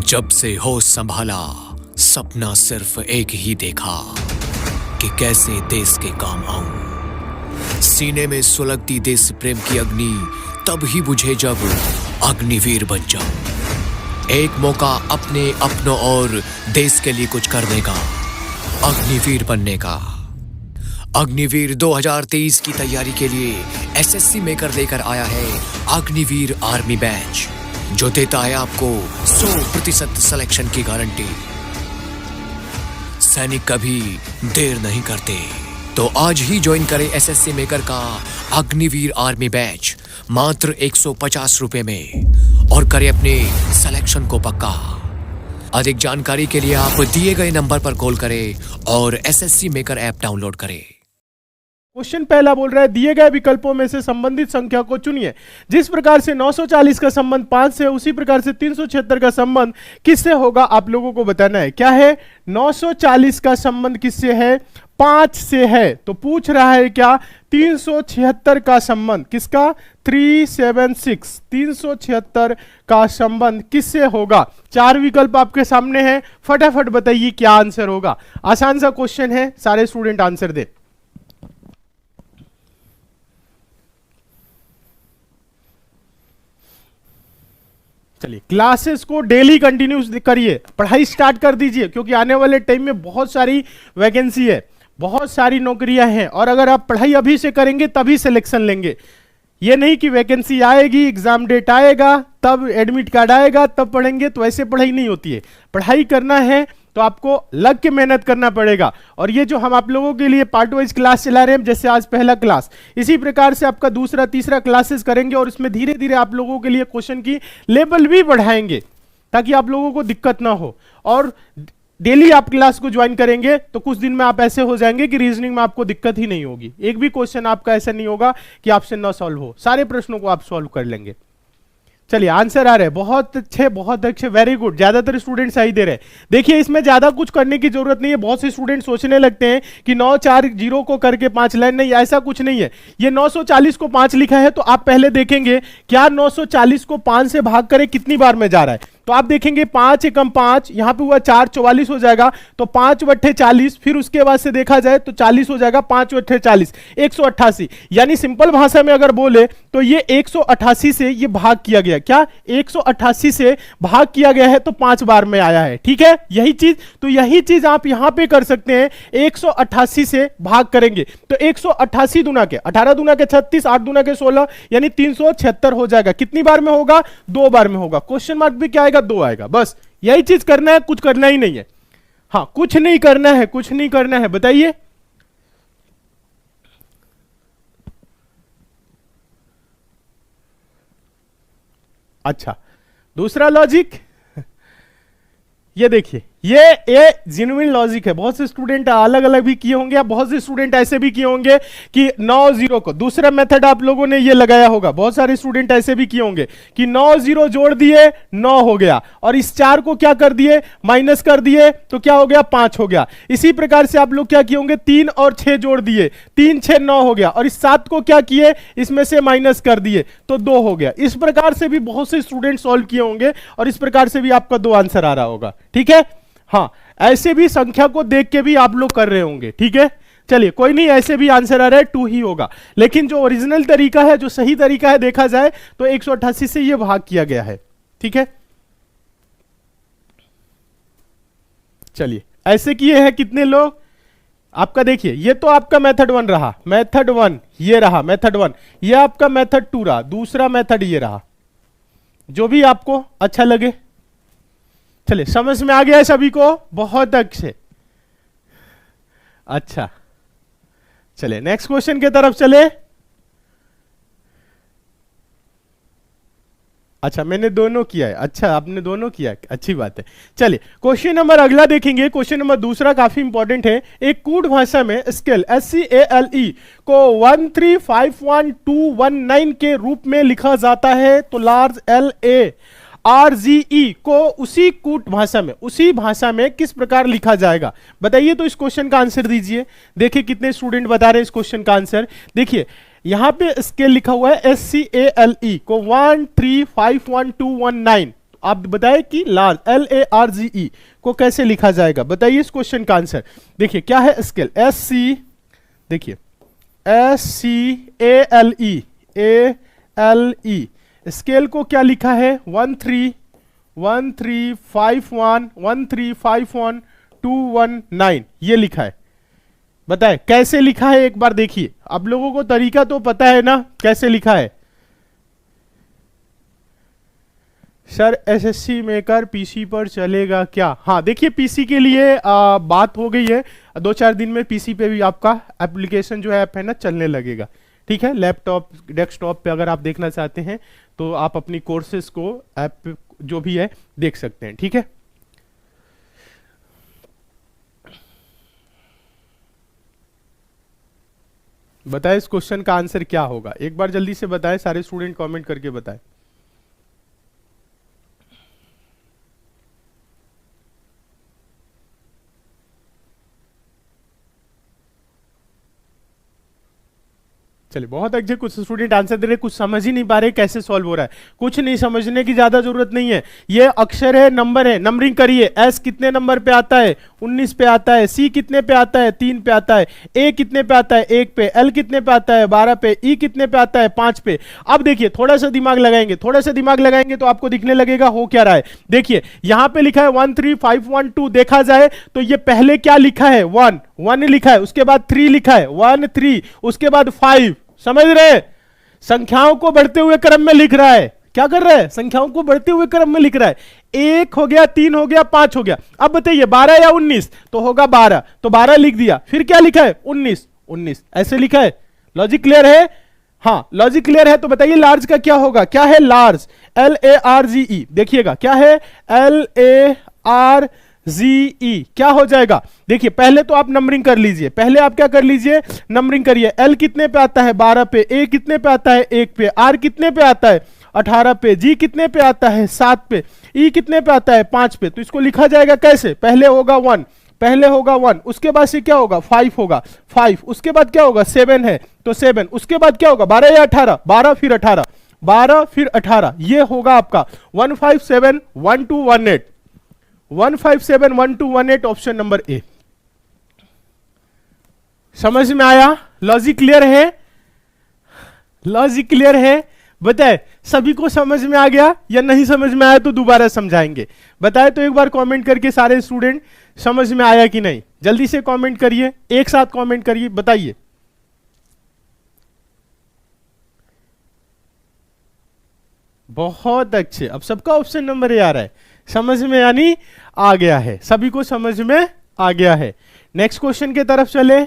जब से होश संभाला सपना सिर्फ एक ही देखा कि कैसे देश के काम आऊं। सीने में सुलगती देश प्रेम की अग्नि तब ही बुझे जब अग्निवीर बन जाऊं। एक मौका अपने अपनों और देश के लिए कुछ करने का, अग्निवीर बनने का। अग्निवीर 2023 की तैयारी के लिए एसएससी मेकर लेकर आया है अग्निवीर आर्मी बैच, जो देता है आपको 100% सिलेक्शन की गारंटी। सैनिक कभी देर नहीं करते, तो आज ही ज्वाइन करें एसएससी मेकर का अग्निवीर आर्मी बैच मात्र 150 रुपए में और करें अपने सिलेक्शन को पक्का। अधिक जानकारी के लिए आप दिए गए नंबर पर कॉल करें और एसएससी मेकर ऐप डाउनलोड करें। क्वेश्चन पहला बोल रहा है, दिए गए विकल्पों में से संबंधित संख्या को चुनिए। जिस प्रकार से 940 का संबंध 5 से, उसी प्रकार से 376 का संबंध किससे होगा आप लोगों को बताना है। क्या है? 940 का संबंध किससे है? 5 से है। तो पूछ रहा है क्या 376 का संबंध किसका? 376 376 का संबंध किससे होगा? 4 विकल्प आपके सामने हैं, फटाफट बताइए क्या आंसर होगा। आसान सा क्वेश्चन है, सारे स्टूडेंट आंसर दे। चलिए, क्लासेस को डेली कंटिन्यूस करिए, पढ़ाई स्टार्ट कर दीजिए, क्योंकि आने वाले टाइम में बहुत सारी वैकेंसी है, बहुत सारी नौकरियां हैं, और अगर आप पढ़ाई अभी से करेंगे तभी सिलेक्शन लेंगे। ये नहीं कि वैकेंसी आएगी, एग्जाम डेट आएगा, तब एडमिट कार्ड आएगा, तब पढ़ेंगे, तो ऐसे पढ़ाई नहीं होती है। पढ़ाई करना है तो आपको लग के मेहनत करना पड़ेगा। और ये जो हम आप लोगों के लिए पार्ट वाइज क्लास चला रहे हैं, जैसे आज पहला क्लास, इसी प्रकार से आपका दूसरा तीसरा क्लासेस करेंगे, और इसमें धीरे धीरे आप लोगों के लिए क्वेश्चन की लेवल भी बढ़ाएंगे ताकि आप लोगों को दिक्कत ना हो। और डेली आप क्लास को ज्वाइन करेंगे तो कुछ दिन में आप ऐसे हो जाएंगे कि रीजनिंग में आपको दिक्कत ही नहीं होगी। एक भी क्वेश्चन आपका ऐसा नहीं होगा कि आपसे ना सॉल्व हो, सारे प्रश्नों को आप सॉल्व कर लेंगे। चलिए, आंसर आ रहे हैं, बहुत अच्छे बहुत अच्छे, वेरी गुड। ज्यादातर स्टूडेंट सही दे रहे हैं। देखिए, इसमें ज्यादा कुछ करने की जरूरत नहीं है। बहुत से स्टूडेंट सोचने लगते हैं कि 940 को करके 5 लाइन, नहीं, ऐसा कुछ नहीं है। ये 940 को 5 लिखा है, तो आप पहले देखेंगे क्या 940 को 5 से भाग करें कितनी बार में जा रहा है। तो आप देखेंगे 5 एकम 5, यहां पे हुआ 4, 44 हो जाएगा, तो 5 बट्ठे 40, फिर उसके बाद से देखा जाए तो 40 हो जाएगा, 5 बट्ठे 40, 188। यानी सिंपल भाषा में अगर बोले तो ये 188 से ये भाग किया गया। क्या 188 से भाग किया गया है, तो 5 बार में आया है। ठीक है, यही चीज, तो यही चीज आप यहां पे कर सकते हैं। 188 से भाग करेंगे तो 188 दुना के 18 दुना के 36, 8 दुना के 16, यानी 376 हो जाएगा। कितनी बार में होगा? 2 बार में होगा। क्वेश्चन मार्क भी क्या आएगा? 2 आएगा। बस यही चीज करना है, कुछ करना ही नहीं है। हाँ, कुछ नहीं करना है, कुछ नहीं करना है। बताइए, अच्छा, दूसरा लॉजिक ये देखिए, ये जेन्युइन लॉजिक है। बहुत से स्टूडेंट अलग अलग भी किए होंगे, या बहुत से स्टूडेंट ऐसे भी किए होंगे कि 9 0 को दूसरा मेथड आप लोगों ने ये लगाया होगा। बहुत सारे स्टूडेंट ऐसे भी किए होंगे कि 9 0 जोड़ दिए, 9 हो गया, और इस 4 को क्या कर दिए? माइनस कर दिए, तो क्या हो गया? 5 हो गया। इसी प्रकार से आप लोग क्या किए होंगे? 3 और 6 जोड़ दिए, 3 6 9 हो गया, और इस 7 को क्या किए? इसमें से माइनस कर दिए, तो 2 हो गया। इस प्रकार से भी बहुत से स्टूडेंट सॉल्व किए होंगे, और इस प्रकार से भी आपका 2 आंसर आ रहा होगा। ठीक है, हाँ, ऐसे भी संख्या को देख के भी आप लोग कर रहे होंगे। ठीक है, चलिए, कोई नहीं, ऐसे भी आंसर आ रहा है 2 ही होगा। लेकिन जो ओरिजिनल तरीका है, जो सही तरीका है, देखा जाए तो 188 से ये भाग किया गया है। ठीक है, चलिए, ऐसे किए हैं कितने लोग? आपका देखिए, ये तो आपका मेथड 1 रहा, मेथड 1 ये रहा, मेथड 1 ये आपका मेथड 2 रहा, दूसरा मेथड ये रहा, जो भी आपको अच्छा लगे। चलिए, समझ में आ गया है सभी को? बहुत अच्छे, अच्छा। चलिए, नेक्स्ट क्वेश्चन की तरफ चले। अच्छा, मैंने दोनों किया है। अच्छा, आपने दोनों किया है, अच्छी बात है। चलिए, क्वेश्चन नंबर अगला देखेंगे। क्वेश्चन नंबर दूसरा काफी इंपॉर्टेंट है। एक कूट भाषा में स्केल SCALE को 1351,219 के रूप में लिखा जाता है, तो लार्ज LARGE को उसी कूट भाषा में, उसी भाषा में किस प्रकार लिखा जाएगा? बताइए, तो इस क्वेश्चन का आंसर दीजिए। देखिए कितने स्टूडेंट बता रहे हैं इस क्वेश्चन का आंसर। देखिए, यहां पे स्केल लिखा हुआ है SCALE को 1351,219, आप बताइए कि लार्ज LARGE को कैसे लिखा जाएगा, बताइए इस क्वेश्चन का आंसर। देखिए क्या है स्केल, SC, देखिए SCALE स्केल को क्या लिखा है 1351 ये लिखा है। बताए कैसे लिखा है, एक बार देखिए। आप लोगों को तरीका तो पता है ना कैसे लिखा है। सर SSC मेकर पीसी पर चलेगा क्या? हाँ देखिए पीसी के लिए बात हो गई है, 2-4 दिन में पीसी पे भी आपका एप्लीकेशन जो है ऐप है ना चलने लगेगा। ठीक है, लैपटॉप डेस्कटॉप पे अगर आप देखना चाहते हैं तो आप अपनी कोर्सेज को ऐप जो भी है देख सकते हैं। ठीक है, बताएं इस क्वेश्चन का आंसर क्या होगा, एक बार जल्दी से बताएं, सारे स्टूडेंट कमेंट करके बताएं। चलिए बहुत अच्छे, कुछ स्टूडेंट आंसर दे रहे, कुछ समझ ही नहीं पा रहे कैसे सॉल्व हो रहा है। कुछ नहीं समझने की ज्यादा जरूरत नहीं है, ये अक्षर है, नंबर है, नंबरिंग करिए। एस कितने नंबर पे आता है 19 पे आता है, सी कितने पे आता है 3 पे आता है, ए कितने पे आता है 1 पे, एल कितने पे आता है 12 पे, ई कितने पे आता है 5 पे। अब देखिए थोड़ा सा दिमाग लगाएंगे, थोड़ा सा दिमाग लगाएंगे तो आपको दिखने लगेगा हो क्या रहा है। देखिए यहां पे लिखा है 13512, देखा जाए तो ये पहले क्या लिखा है 1 लिखा है, उसके बाद 3 लिखा है 1 3, उसके बाद 5। समझ रहे, संख्याओं को बढ़ते हुए क्रम में लिख रहा है। क्या कर रहा है, संख्याओं को बढ़ते हुए क्रम में लिख रहा है। 1 हो गया, 3 हो गया, 5 हो गया। अब बताइए 12 या 19, तो होगा 12, तो 12 लिख दिया, फिर क्या लिखा है 19 ऐसे लिखा है। लॉजिक क्लियर है? हाँ लॉजिक क्लियर है। तो बताइए लार्ज का क्या होगा, क्या है लार्ज, LARGE, देखिएगा क्या है LARGE, क्या हो जाएगा। देखिए पहले तो आप नंबरिंग कर लीजिए, पहले आप क्या कर लीजिए नंबरिंग करिए। एल कितने पे आता है 12 पे, ए कितने पे आता है 1 पे, आर कितने पे आता है 18 पे, जी कितने पे आता है 7 पे, ई कितने पे आता है 5 पे। तो इसको लिखा जाएगा कैसे, पहले होगा 1, पहले होगा 1, उसके बाद से क्या होगा 5 होगा 5, उसके बाद क्या होगा 7 है तो 7, उसके बाद क्या होगा 12 या 18, 12 फिर 18, 12 फिर 18, ये होगा आपका 1571218, 1571218 ऑप्शन नंबर ए। समझ में आया, लॉजिक क्लियर है, लॉजिक क्लियर है। बताए सभी को समझ में आ गया या नहीं समझ में आया तो दोबारा समझाएंगे। बताए तो एक बार कमेंट करके सारे स्टूडेंट समझ में आया कि नहीं, जल्दी से कमेंट करिए, एक साथ कमेंट करिए, बताइए। बहुत अच्छे, अब सबका ऑप्शन नंबर ए आ रहा है, समझ में यानी आ गया है, सभी को समझ में आ गया है। नेक्स्ट क्वेश्चन की तरफ चले।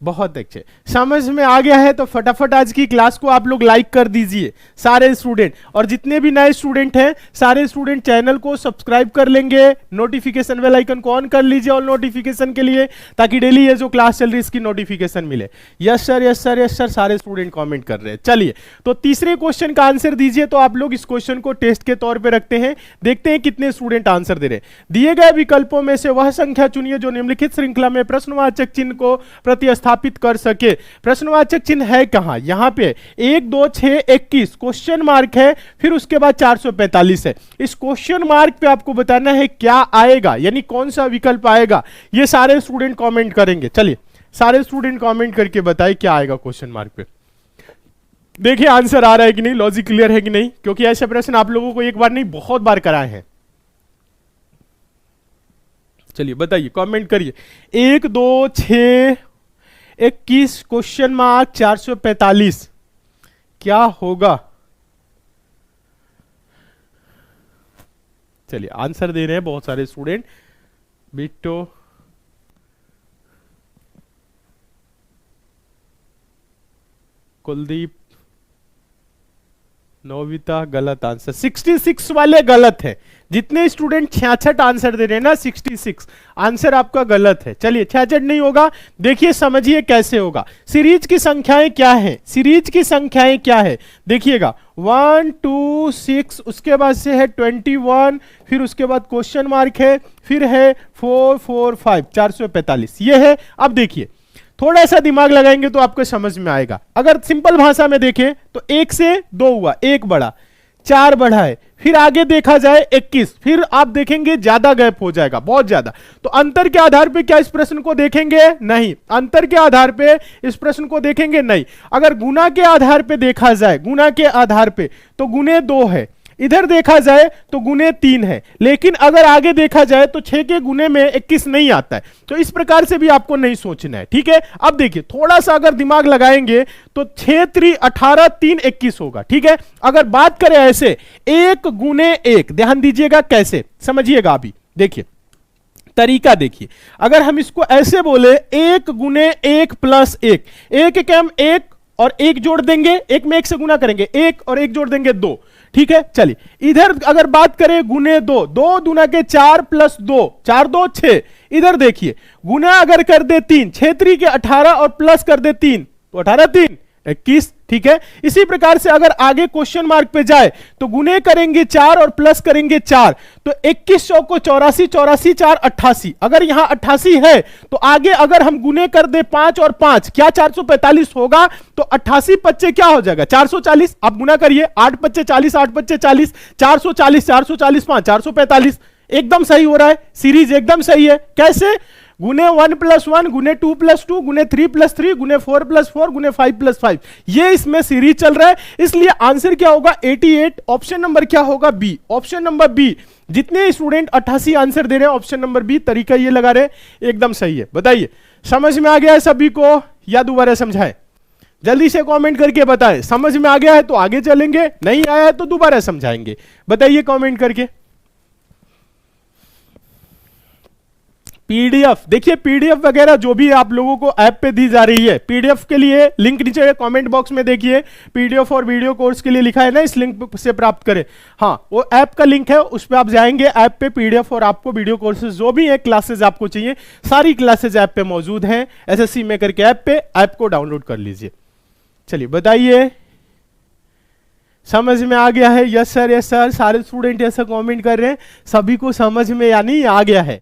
बहुत अच्छे, समझ में आ गया है तो फटाफट आज की क्लास को आप लोग लाइक कर दीजिए सारे स्टूडेंट, और जितने भी नए स्टूडेंट हैं सारे स्टूडेंट चैनल को सब्सक्राइब कर लेंगे, नोटिफिकेशन बेल आइकन को ऑन कर लीजिए और नोटिफिकेशन के लिए, ताकि डेली ये जो क्लास चल रही है इसकी नोटिफिकेशन मिले। Yes sir yes sir yes sir, सारे स्टूडेंट कमेंट कर रहे हैं। चलिए तो तीसरे क्वेश्चन का आंसर दीजिए। तो आप लोग इस क्वेश्चन को टेस्ट के तौर पर रखते हैं, देखते हैं कितने स्टूडेंट आंसर दे रहे हैं। दिए गए विकल्पों में से वह संख्या चुनिए जो निम्नलिखित श्रृंखला में प्रश्नवाचक चिन्ह को प्रतिस्थापित कर सके। प्रश्नवाचक चिन्ह है कहां, यहां पे 1 2 6 21 क्वेश्चन मार्क है, फिर उसके बाद 445 है। इस क्वेश्चन मार्क पे आपको बताना है क्या आएगा, यानी कौन सा विकल्प आएगा। ये सारे स्टूडेंट कमेंट करेंगे। चलिए सारे स्टूडेंट कमेंट करके बताइए क्या आएगा क्वेश्चन मार्क पे। देखिए आंसर आ रहा है कि नहीं, लॉजिक क्लियर है कि नहीं, क्योंकि ऐसे प्रश्न आप लोगों को एक बार नहीं बहुत बार कराए हैं। चलिए बताइए, कमेंट करिए। 1 2 6 21 क्वेश्चन मार्क 445 क्या होगा। चलिए आंसर दे रहे हैं बहुत सारे स्टूडेंट। बिट्टो, कुलदीप, नोविता, गलत आंसर। 66 वाले गलत है। जितने स्टूडेंट 66 आंसर दे रहे हैं ना, 66 आंसर आपका गलत है। चलिए 66 नहीं होगा, देखिए समझिए कैसे होगा। सीरीज की संख्याएं क्या है, सीरीज की संख्याएं क्या है देखिएगा, 1 2 6, उसके बाद से है 21, फिर उसके बाद क्वेश्चन मार्क है, फिर है 4 4 5, 445 ये है। अब देखिए थोड़ा सा दिमाग लगाएंगे तो आपको समझ में आएगा। अगर सिंपल भाषा में देखें तो 1 से 2 हुआ, 1 बढ़ा, 4 बढ़ाए, फिर आगे देखा जाए 21, फिर आप देखेंगे ज्यादा गैप हो जाएगा, बहुत ज्यादा। तो अंतर के आधार पे क्या इस प्रश्न को देखेंगे? नहीं। अंतर के आधार पे इस प्रश्न को देखेंगे नहीं। अगर गुना के आधार पे देखा जाए, गुना के आधार पे, तो गुने 2 है, इधर देखा जाए तो गुने 3 है, लेकिन अगर आगे देखा जाए तो 6 के गुने में 21 नहीं आता है। तो इस प्रकार से भी आपको नहीं सोचना है, ठीक है। अब देखिए थोड़ा सा अगर दिमाग लगाएंगे तो 6 3 18, 3 21 होगा, ठीक है। अगर बात करें ऐसे 1 गुने 1, ध्यान दीजिएगा कैसे, समझिएगा अभी, देखिए तरीका देखिए। अगर हम इसको ऐसे बोले 1 गुने 1 प्लस 1, 1 के हम 1 और 1 जोड़ देंगे, 1 में 1 से गुना करेंगे, 1 और 1 जोड़ देंगे 2, ठीक है। चलिए इधर अगर बात करें गुने 2, 2 दूना के 4 प्लस 2, 4 2 6, इधर देखिए गुना अगर कर दे 3, 6 3 के 18 और प्लस कर दे 3, तो 18 3 21, ठीक है। इसी प्रकार से अगर आगे क्वेश्चन मार्क पे जाए तो गुने करेंगे 4 और प्लस करेंगे 4, तो 21 चौको 84, 84 4 88, अगर यहां 88 है तो आगे अगर हम गुने कर दे 5 और 5, क्या 445 होगा? तो 88 पच्चे क्या हो जाएगा? 440। आप गुना करिए, 8 पच्चे 40, 8 पच्चे 40, 440, 440 5 445, एकदम सही हो रहा है, सीरीज एकदम सही है। कैसे? गुने 1 प्लस 1, गुने 2 प्लस 2, गुने 3 प्लस 3, गुने 4 प्लस 4, गुने 5 प्लस 5, ये इसमें सीरीज चल रहा है। इसलिए आंसर क्या होगा? 88। ऑप्शन नंबर क्या होगा? बी। Option number B. जितने स्टूडेंट 88 आंसर दे रहे हैं ऑप्शन नंबर बी, तरीका ये लगा रहे हैं, एकदम सही है। बताइए समझ में आ गया है सभी को या दोबारा समझाएं? जल्दी से कमेंट करके बताएं। समझ में आ गया है तो आगे चलेंगे, नहीं आया है तो दोबारा समझाएंगे। बताइए कमेंट करके। पीडीएफ देखिए, पीडीएफ वगैरह जो भी आप लोगों को ऐप पे दी जा रही है, पीडीएफ के लिए लिंक नीचे कमेंट बॉक्स में देखिए, पीडीएफ और वीडियो कोर्स के लिए लिखा है ना, इस लिंक से प्राप्त करें। हाँ, वो ऐप का लिंक है, उस पर आप जाएंगे, ऐप पे पीडीएफ और आपको वीडियो कोर्सेज जो भी है क्लासेज आपको चाहिए, सारी क्लासेज ऐप पे मौजूद हैं, एसएससी मेकर के ऐप पे। ऐप को डाउनलोड कर लीजिए। चलिए बताइए समझ में आ गया है? यस सर, यस सर, सारे स्टूडेंट ऐसा कमेंट कर रहे हैं, सभी को समझ में या नहीं आ गया है?